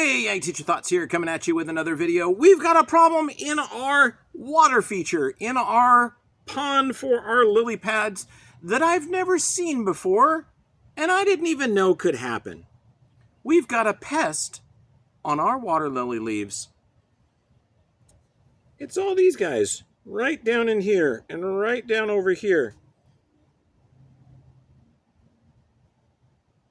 Hey, I Teacher Thoughts here, coming at you with another video. We've got a problem in our water feature, in our pond for our lily pads that I've never seen before, and I didn't even know could happen. We've got a pest on our water lily leaves. It's all these guys, right down in here and right down over here.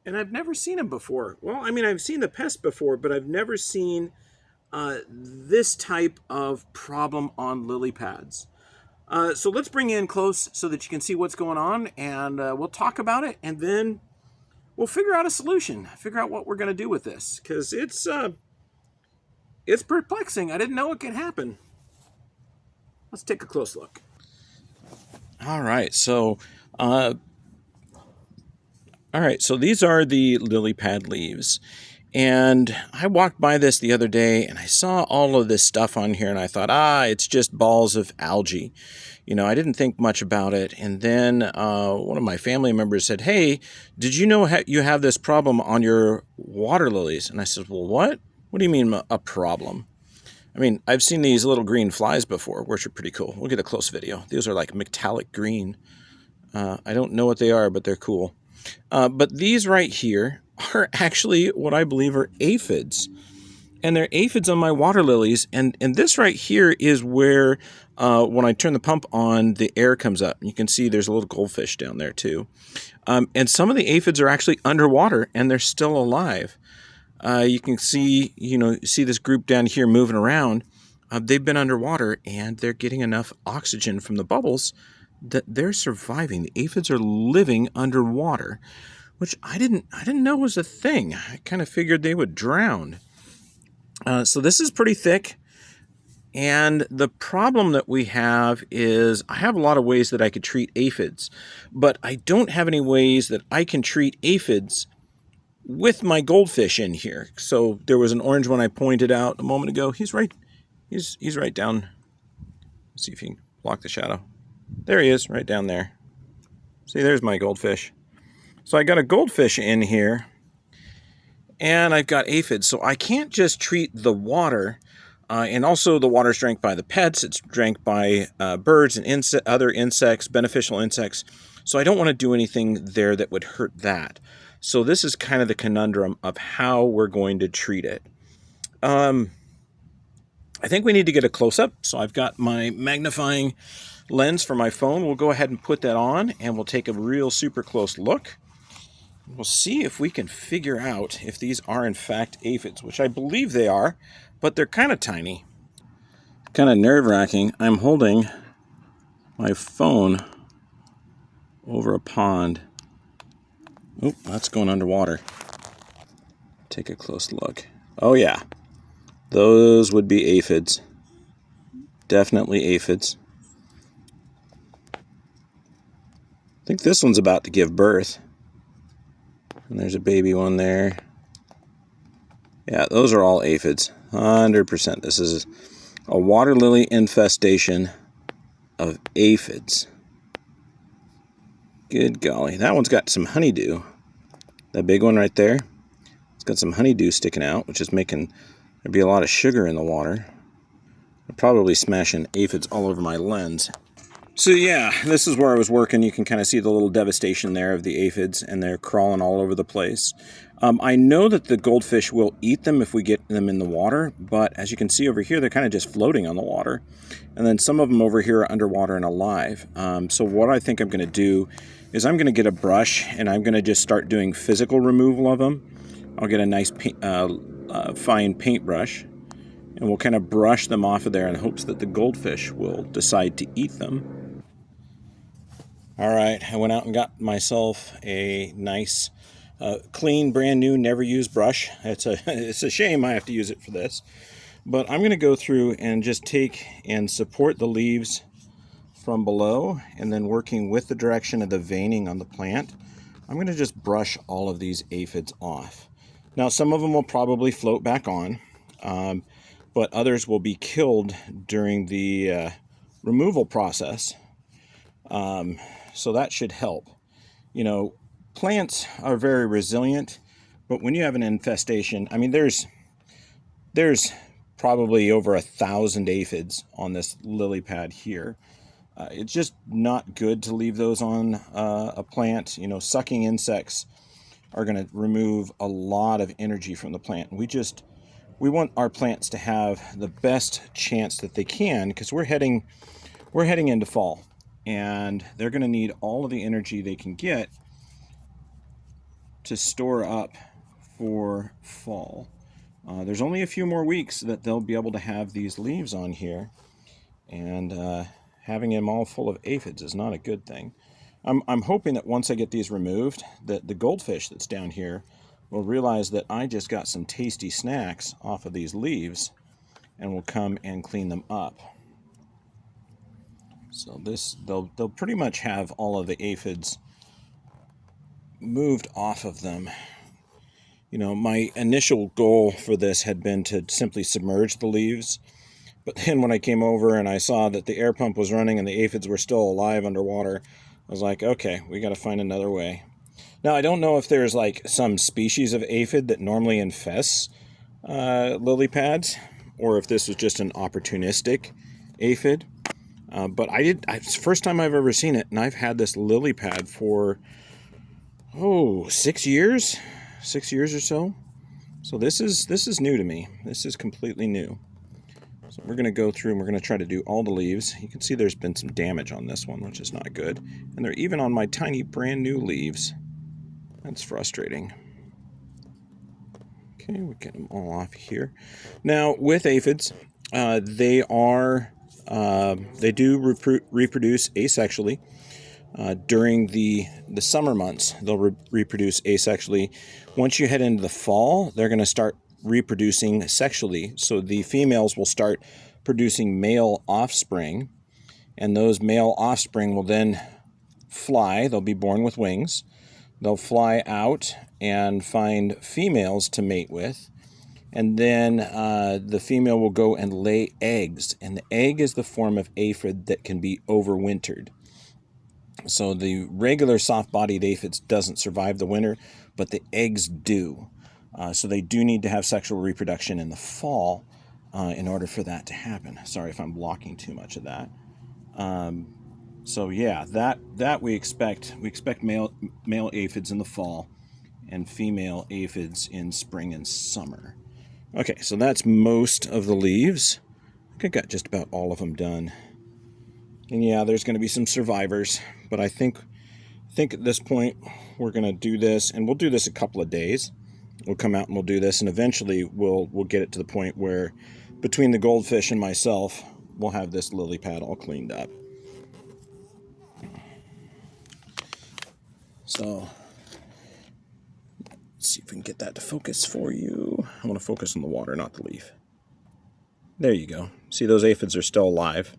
And I've never seen them before. Well, I mean, I've seen the pest before, but I've never seen this type of problem on lily pads. So let's bring you in close so that you can see what's going on, and we'll talk about it, and then we'll figure out a solution, figure out what we're going to do with this, because it's perplexing. I didn't know it could happen. Let's take a close look. All right, so these are the lily pad leaves. And I walked by this the other day and I saw all of this stuff on here and I thought, it's just balls of algae. You know, I didn't think much about it. And then one of my family members said, hey, did you know you have this problem on your water lilies? And I said, well, what? What do you mean a problem? I mean, I've seen these little green flies before, which are pretty cool. We'll get a close video. These are like metallic green. I don't know what they are, but they're cool. But these right here are actually what I believe are aphids. And they're aphids on my water lilies. And this right here is where, when I turn the pump on, the air comes up. You can see there's a little goldfish down there too. And some of the aphids are actually underwater and they're still alive. You can see, see this group down here moving around. They've been underwater and they're getting enough oxygen from the bubbles that they're surviving. The aphids are living underwater, which I didn't know was a thing. I kind of figured they would drown. So this is pretty thick. And the problem that we have is I have a lot of ways that I could treat aphids, but I don't have any ways that I can treat aphids with my goldfish in here. So there was an orange one I pointed out a moment ago. He's right down. Let's see if you can block the shadow. There he is, right down there. See, there's my goldfish. So I got a goldfish in here, and I've got aphids. So I can't just treat the water, and also the water's drank by the pets. It's drank by birds and other insects, beneficial insects. So I don't want to do anything there that would hurt that. So this is kind of the conundrum of how we're going to treat it. I think we need to get a close-up. So I've got my magnifying lens for my phone. We'll go ahead and put that on, and we'll take a real super close look. We'll see if we can figure out if these are in fact aphids, which I believe they are, but they're kind of tiny. Kind of nerve-wracking. I'm holding my phone over a pond. Oh, that's going underwater. Take a close look. Oh yeah, those would be aphids. Definitely aphids. I think this one's about to give birth. And there's a baby one there. Yeah, those are all aphids. 100%. This is a water lily infestation of aphids. Good golly. That one's got some honeydew. That big one right there, it's got some honeydew sticking out, which is making there'd be a lot of sugar in the water. I'm probably smashing aphids all over my lens. So yeah, this is where I was working. You can kind of see the little devastation there of the aphids, and they're crawling all over the place. I know that the goldfish will eat them if we get them in the water, but as you can see over here, they're kind of just floating on the water. And then some of them over here are underwater and alive. So what I think I'm going to do is I'm going to get a brush, and I'm going to just start doing physical removal of them. I'll get a nice fine paintbrush, and we'll kind of brush them off of there in hopes that the goldfish will decide to eat them. All right, I went out and got myself a nice, clean, brand new, never used brush. It's a shame I have to use it for this. But I'm going to go through and just take and support the leaves from below, and then working with the direction of the veining on the plant, I'm going to just brush all of these aphids off. Now, some of them will probably float back on, but others will be killed during the removal process. So that should help. Plants are very resilient, but when you have an infestation, I mean, there's there's probably over 1,000 aphids on this lily pad here. It's just not good to leave those on a plant. You know, sucking insects are going to remove a lot of energy from the plant. We want our plants to have the best chance that they can, because we're heading into fall, and they're going to need all of the energy they can get to store up for fall. There's only a few more weeks that they'll be able to have these leaves on here, and having them all full of aphids is not a good thing. I'm hoping that once I get these removed, that the goldfish that's down here will realize that I just got some tasty snacks off of these leaves and will come and clean them up. So they'll pretty much have all of the aphids moved off of them. You know, my initial goal for this had been to simply submerge the leaves, but then when I came over and I saw that the air pump was running and the aphids were still alive underwater, I was like, okay, we got to find another way. Now, I don't know if there's like some species of aphid that normally infests lily pads, or if this was just an opportunistic aphid. But it's the first time I've ever seen it, and I've had this lily pad for 6 years, 6 years or so. So this is new to me. This is completely new. So we're going to go through and we're going to try to do all the leaves. You can see there's been some damage on this one, which is not good. And they're even on my tiny brand new leaves. That's frustrating. Okay, we'll get them all off here. Now, with aphids, they do reproduce asexually. During the summer months, they'll reproduce asexually. Once you head into the fall, they're going to start reproducing sexually. So the females will start producing male offspring, and those male offspring will then fly. They'll be born with wings. They'll fly out and find females to mate with, and then the female will go and lay eggs, and the egg is the form of aphid that can be overwintered. So the regular soft-bodied aphids doesn't survive the winter, but the eggs do. So they do need to have sexual reproduction in the fall in order for that to happen. Sorry if I'm blocking too much of that. So yeah, that we expect. We expect male aphids in the fall and female aphids in spring and summer. Okay, so that's most of the leaves. I think I got just about all of them done. And yeah, there's going to be some survivors, but I think at this point we're going to do this, and we'll do this a couple of days. We'll come out and we'll do this, and eventually we'll get it to the point where between the goldfish and myself, we'll have this lily pad all cleaned up. So let's see if we can get that to focus for you. I want to focus on the water, not the leaf. There you go. See, those aphids are still alive.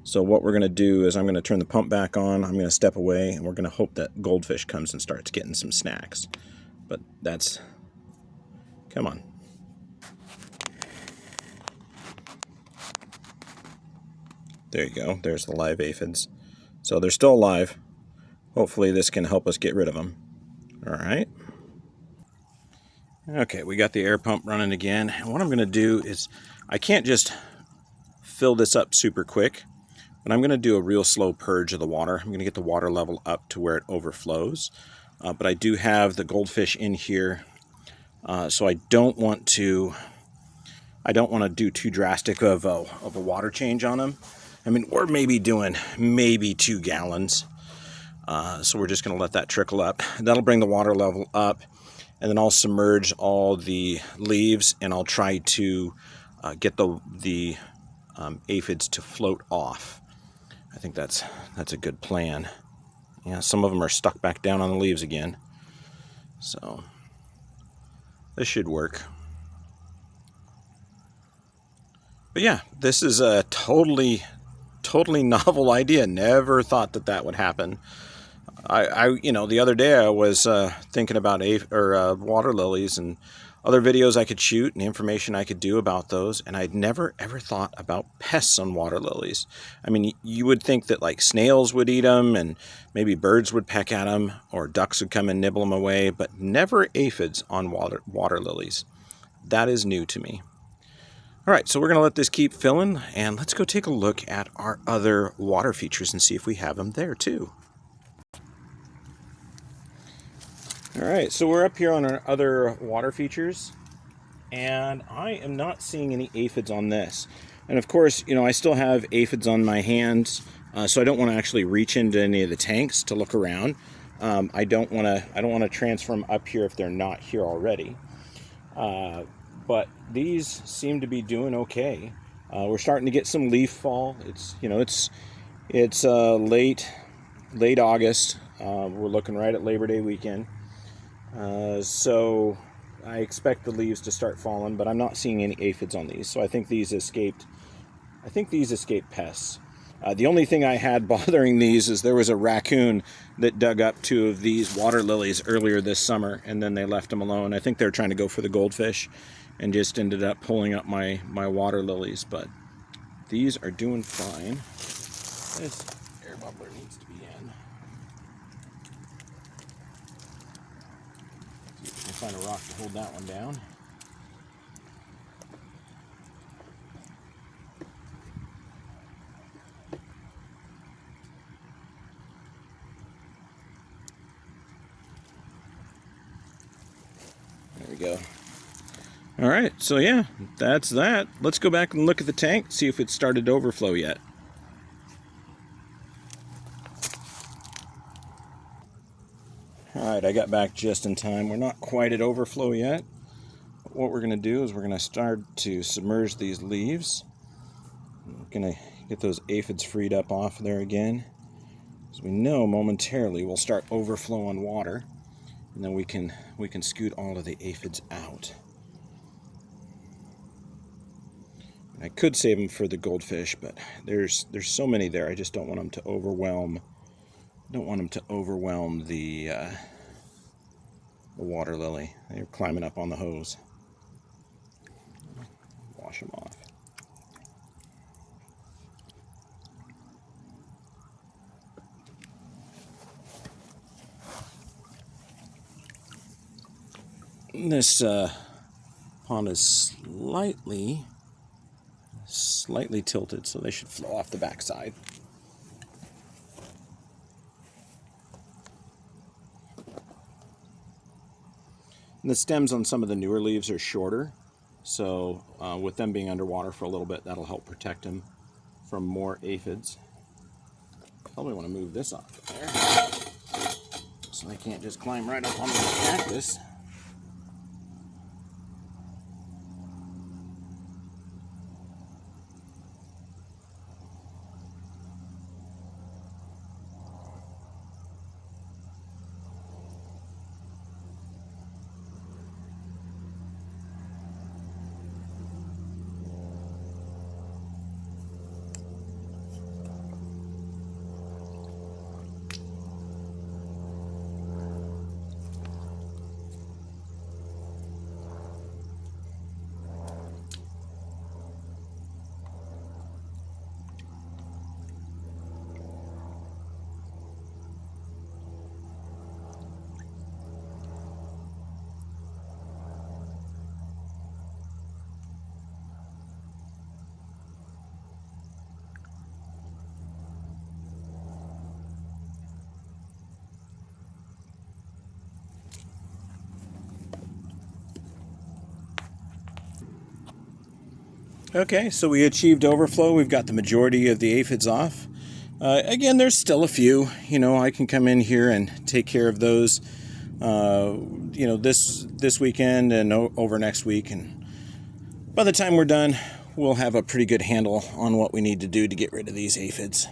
So what we're going to do is I'm going to turn the pump back on, I'm going to step away, and we're going to hope that goldfish comes and starts getting some snacks. But that's... Come on. There you go. There's the live aphids. So they're still alive. Hopefully this can help us get rid of them. All right. Okay, we got the air pump running again. And what I'm going to do is, I can't just fill this up super quick, but I'm going to do a real slow purge of the water. I'm going to get the water level up to where it overflows. But I do have the goldfish in here, so I don't want to do too drastic of a water change on them. I mean, we're maybe doing 2 gallons. So we're just going to let that trickle up. That'll bring the water level up, and then I'll submerge all the leaves, and I'll try to get the aphids to float off. I think that's a good plan. Yeah, some of them are stuck back down on the leaves again. So this should work. But yeah, this is a totally novel idea. Never thought that would happen. I the other day I was thinking about water lilies and other videos I could shoot and information I could do about those, and I'd never ever thought about pests on water lilies. I mean, you would think that like snails would eat them, and maybe birds would peck at them, or ducks would come and nibble them away, but never aphids on water lilies. That is new to me. All right, so we're going to let this keep filling, and let's go take a look at our other water features and see if we have them there too. All right, so we're up here on our other water features, and I am not seeing any aphids on this. And of course, you know, I still have aphids on my hands, so I don't want to actually reach into any of the tanks to look around. I don't want to transfer them up here if they're not here already. But these seem to be doing okay. We're starting to get some leaf fall. It's, you know, it's late August. We're looking right at Labor Day weekend. So I expect the leaves to start falling, but I'm not seeing any aphids on these. So I think these escaped pests. The only thing I had bothering these is there was a raccoon that dug up 2 of these water lilies earlier this summer, and then they left them alone. I think they're trying to go for the goldfish and just ended up pulling up my water lilies, but these are doing fine. This air bubbler needs to be in. See if we can find a rock to hold that one down. There we go. All right, so yeah, that's that. Let's go back and look at the tank, see if it started to overflow yet. All right, I got back just in time. We're not quite at overflow yet. But what we're going to do is we're going to start to submerge these leaves. We're going to get those aphids freed up off there again. As we know, momentarily we'll start overflowing water, and then we can scoot all of the aphids out. I could save them for the goldfish, but there's so many there. I just don't want them to overwhelm. The water lily. They're climbing up on the hose. Wash them off. This pond is slightly tilted, so they should flow off the backside. And the stems on some of the newer leaves are shorter, so with them being underwater for a little bit, that'll help protect them from more aphids. Probably want to move this off of there, so they can't just climb right up on the cactus. Okay, so we achieved overflow. We've got the majority of the aphids off. Again, there's still a few. You know, I can come in here and take care of those, you know, this weekend and over next week. And by the time we're done, we'll have a pretty good handle on what we need to do to get rid of these aphids.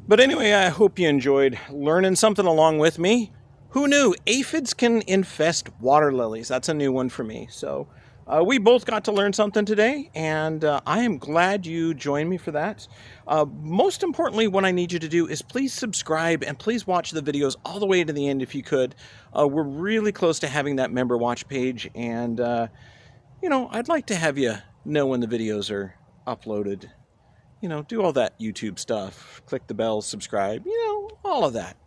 But anyway, I hope you enjoyed learning something along with me. Who knew aphids can infest water lilies? That's a new one for me. So we both got to learn something today, and I am glad you joined me for that. Most importantly, what I need you to do is please subscribe and please watch the videos all the way to the end if you could. We're really close to having that member watch page, and you know, I'd like to have you know when the videos are uploaded. You know, do all that YouTube stuff. Click the bell, subscribe, you know, all of that.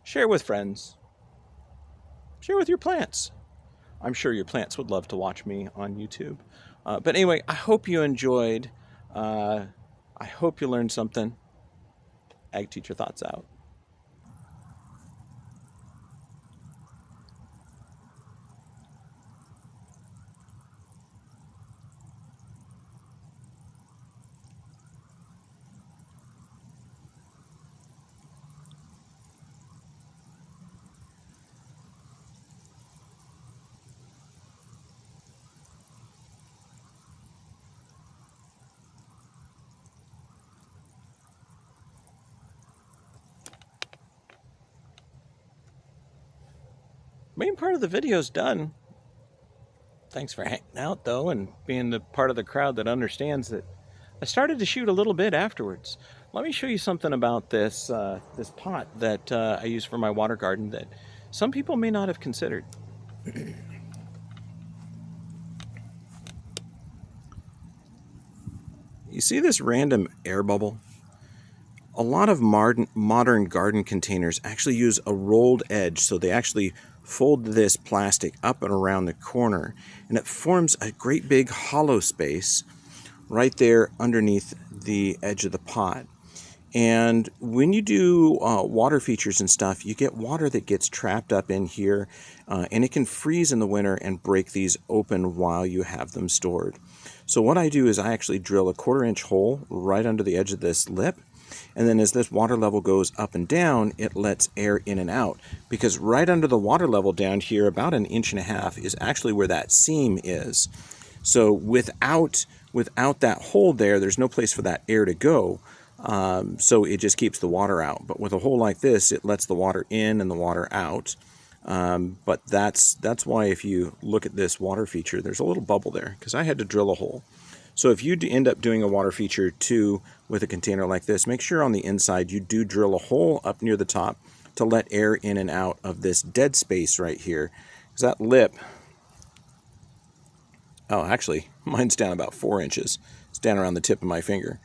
Share with friends. Share with your plants. I'm sure your plants would love to watch me on YouTube. But anyway, I hope you enjoyed. Uh, I hope you learned something. Ag Teacher Thoughts out. Main part of the video is done. Thanks for hanging out, though, and being the part of the crowd that understands that I started to shoot a little bit afterwards. Let me show you something about this pot that I use for my water garden that some people may not have considered. You see this random air bubble? A lot of modern garden containers actually use a rolled edge, so they actually fold this plastic up and around the corner, and it forms a great big hollow space right there underneath the edge of the pot. And when you do water features and stuff, you get water that gets trapped up in here, and it can freeze in the winter and break these open while you have them stored. So what I do is I actually drill a 1/4-inch hole right under the edge of this lip, and then as this water level goes up and down, it lets air in and out, because right under the water level down here, about 1.5 inches, is actually where that seam is. So without that hole there, there's no place for that air to go. So it just keeps the water out. But with a hole like this, it lets the water in and the water out. But that's why if you look at this water feature, there's a little bubble there because I had to drill a hole. So if you end up doing a water feature too with a container like this, make sure on the inside you do drill a hole up near the top to let air in and out of this dead space right here. Because that lip, oh, actually, mine's down about 4 inches. It's down around the tip of my finger.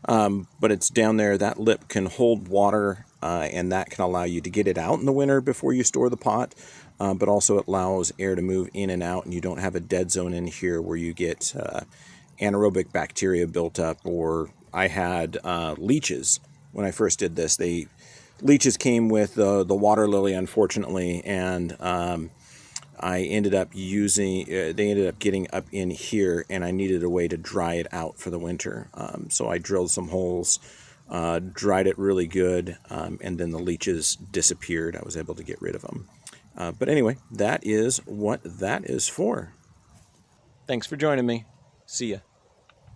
But it's down there. That lip can hold water, and that can allow you to get it out in the winter before you store the pot, but also it allows air to move in and out, and you don't have a dead zone in here where you get anaerobic bacteria built up. Or I had leeches when I first did this. Leeches came with the water lily, unfortunately, and I ended up they ended up getting up in here, and I needed a way to dry it out for the winter. So I drilled some holes, dried it really good, and then the leeches disappeared. I was able to get rid of them. But anyway, that is what that is for. Thanks for joining me. See ya.